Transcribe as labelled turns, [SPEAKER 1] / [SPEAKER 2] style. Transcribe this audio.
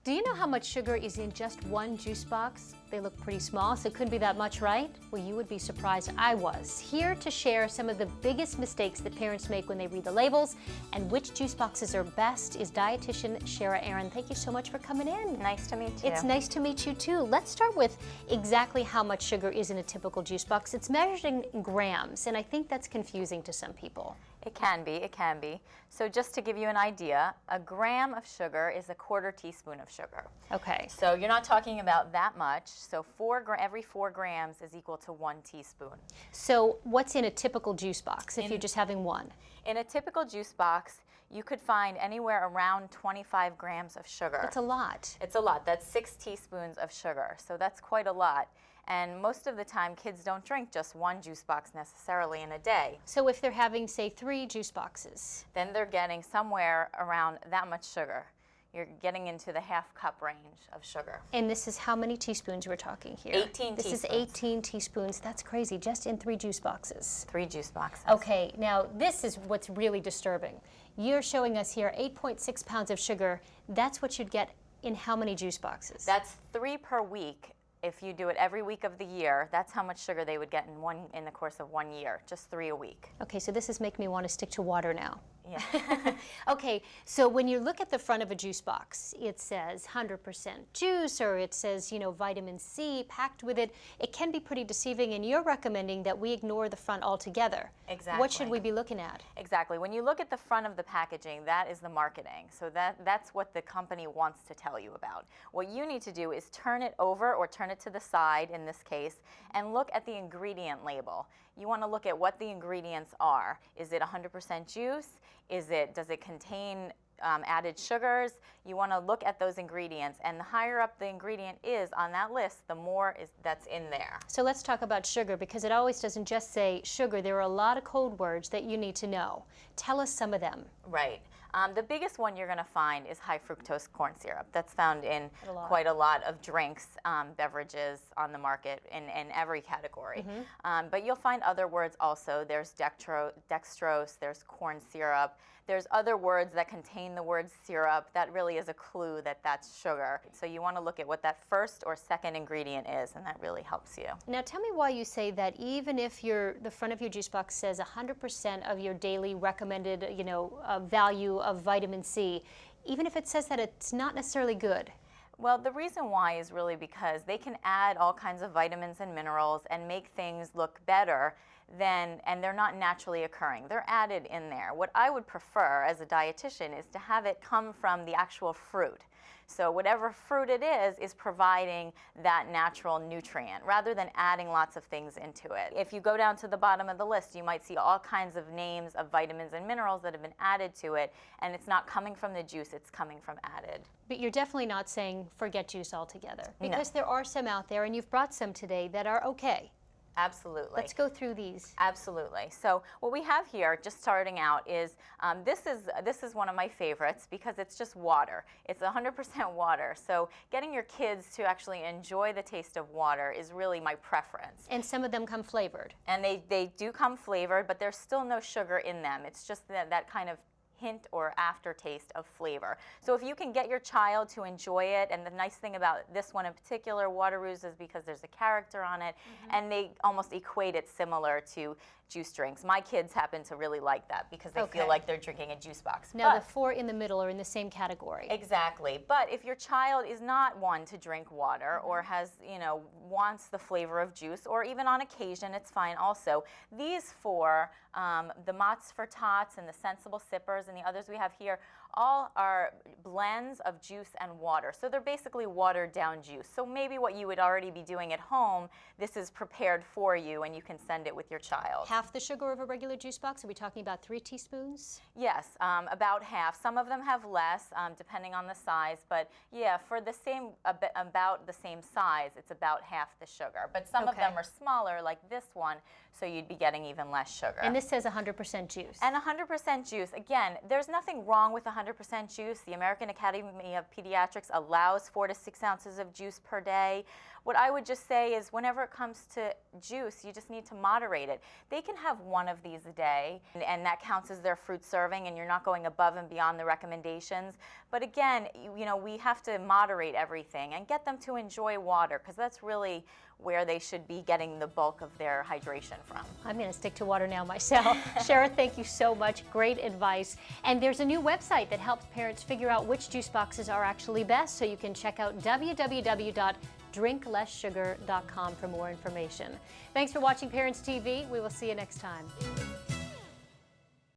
[SPEAKER 1] Do you know how much sugar is in just one juice box? They look pretty small, so it couldn't be that much, right? Well, you would be surprised. I was. Here to share some of the biggest mistakes that parents make when they read the labels and which juice boxes are best is dietitian Shara. Thank you so much for coming in.
[SPEAKER 2] Nice to meet you.
[SPEAKER 1] It's nice to meet you too. Let's start with exactly how much sugar is in a typical juice box. It's measured in grams, and I think that's confusing to some people.
[SPEAKER 2] It can be, it can be. So just to give you an idea, a gram of sugar is a 1/4 teaspoon of sugar.
[SPEAKER 1] Okay.
[SPEAKER 2] So you're not talking about that much. So every 4 grams is equal to 1 teaspoon.
[SPEAKER 1] So what's in a typical juice box if you're just having one?
[SPEAKER 2] In a typical juice box, you could find anywhere around 25 grams of sugar.
[SPEAKER 1] That's a lot.
[SPEAKER 2] It's a lot. That's 6 teaspoons of sugar. So that's quite a lot. And most of the time, kids don't drink just one juice box necessarily in a day.
[SPEAKER 1] So if they're having, say, 3 juice boxes?
[SPEAKER 2] Then they're getting somewhere around that much sugar. You're getting into the half cup range of sugar.
[SPEAKER 1] And this is how many teaspoons we're talking here?
[SPEAKER 2] 18
[SPEAKER 1] this
[SPEAKER 2] teaspoons.
[SPEAKER 1] This is 18 teaspoons. That's crazy, just in 3 juice boxes.
[SPEAKER 2] 3 juice boxes.
[SPEAKER 1] Okay, now this is what's really disturbing. You're showing us here 8.6 pounds of sugar. That's what you'd get in how many juice boxes?
[SPEAKER 2] That's 3 per week. If you do it every week of the year, that's how much sugar they would get in the course of 1 year, just 3 a week.
[SPEAKER 1] Okay, so this is making me want to stick to water now.
[SPEAKER 2] Yeah.
[SPEAKER 1] Okay, so when you look at the front of a juice box, it says 100% juice, or it says, vitamin C packed with it. It can be pretty deceiving, and you're recommending that we ignore the front altogether.
[SPEAKER 2] Exactly.
[SPEAKER 1] What should we be looking at?
[SPEAKER 2] Exactly. When you look at the front of the packaging, that is the marketing. So that's what the company wants to tell you about. What you need to do is turn it over or turn it to the side in this case and look at the ingredient label. You want to look at what the ingredients are. Is it 100% juice? Does it contain added sugars? You want to look at those ingredients, and the higher up the ingredient is on that list, the more that's in there.
[SPEAKER 1] So let's talk about sugar, because it always doesn't just say sugar. There are a lot of code words that you need to know. Tell us some of them.
[SPEAKER 2] Right. The biggest one you're going to find is high fructose corn syrup. That's found in quite a lot of drinks, beverages on the market in every category. But you'll find other words also. There's dextrose, there's corn syrup. There's other words that contain the word syrup. That really is a clue that that's sugar. So you want to look at what that first or second ingredient is, and that really helps you.
[SPEAKER 1] Now tell me why you say that even if the front of your juice box says 100% of your daily recommended value of vitamin C, even if it says that, it's not necessarily good.
[SPEAKER 2] Well, the reason why is really because they can add all kinds of vitamins and minerals and make things look better and they're not naturally occurring. They're added in there. What I would prefer as a dietitian is to have it come from the actual fruit. So whatever fruit it is providing that natural nutrient rather than adding lots of things into it. If you go down to the bottom of the list, you might see all kinds of names of vitamins and minerals that have been added to it, and it's not coming from the juice, it's coming from added.
[SPEAKER 1] But you're definitely not saying forget juice altogether, because
[SPEAKER 2] No.
[SPEAKER 1] there are some out there, and you've brought some today that are okay.
[SPEAKER 2] Absolutely.
[SPEAKER 1] Let's go through these.
[SPEAKER 2] Absolutely. So what we have here, just starting out, is this is one of my favorites because it's just water. It's 100% water. So getting your kids to actually enjoy the taste of water is really my preference.
[SPEAKER 1] And some of them come flavored.
[SPEAKER 2] And they do come flavored, but there's still no sugar in them. It's just that kind of hint or aftertaste of flavor. So if you can get your child to enjoy it, and the nice thing about this one in particular, Wateroos, is because there's a character on it, and they almost equate it similar to juice drinks. My kids happen to really like that because they feel like they're drinking a juice box.
[SPEAKER 1] Now the 4 in the middle are in the same category.
[SPEAKER 2] Exactly. But if your child is not one to drink water or has, wants the flavor of juice, or even on occasion, it's fine also. These 4, the Mott's for Tots and the Sensible Sippers and the others we have here, all are blends of juice and water. So they're basically watered down juice. So maybe what you would already be doing at home, this is prepared for you and you can send it with your child.
[SPEAKER 1] Half the sugar of a regular juice box? Are we talking about 3 teaspoons?
[SPEAKER 2] Yes, about half. Some of them have less, depending on the size. But yeah, for the same, about the same size, it's about half the sugar. But some of them are smaller, like this one, so you'd be getting even less sugar.
[SPEAKER 1] And this says 100% juice.
[SPEAKER 2] And 100% juice. Again, there's nothing wrong with 100% 100% juice. The American Academy of Pediatrics allows 4 to 6 ounces of juice per day. What I would just say is whenever it comes to juice, you just need to moderate it. They can have 1 of these a day, and that counts as their fruit serving, and you're not going above and beyond the recommendations. But again, you know, we have to moderate everything and get them to enjoy water, because that's really where they should be getting the bulk of their hydration from.
[SPEAKER 1] I'm going to stick to water now myself. Shara, thank you so much. Great advice. And there's a new website that helps parents figure out which juice boxes are actually best, so you can check out www.drinklesssugar.com for more information. Thanks for watching Parents TV. We will see you next time.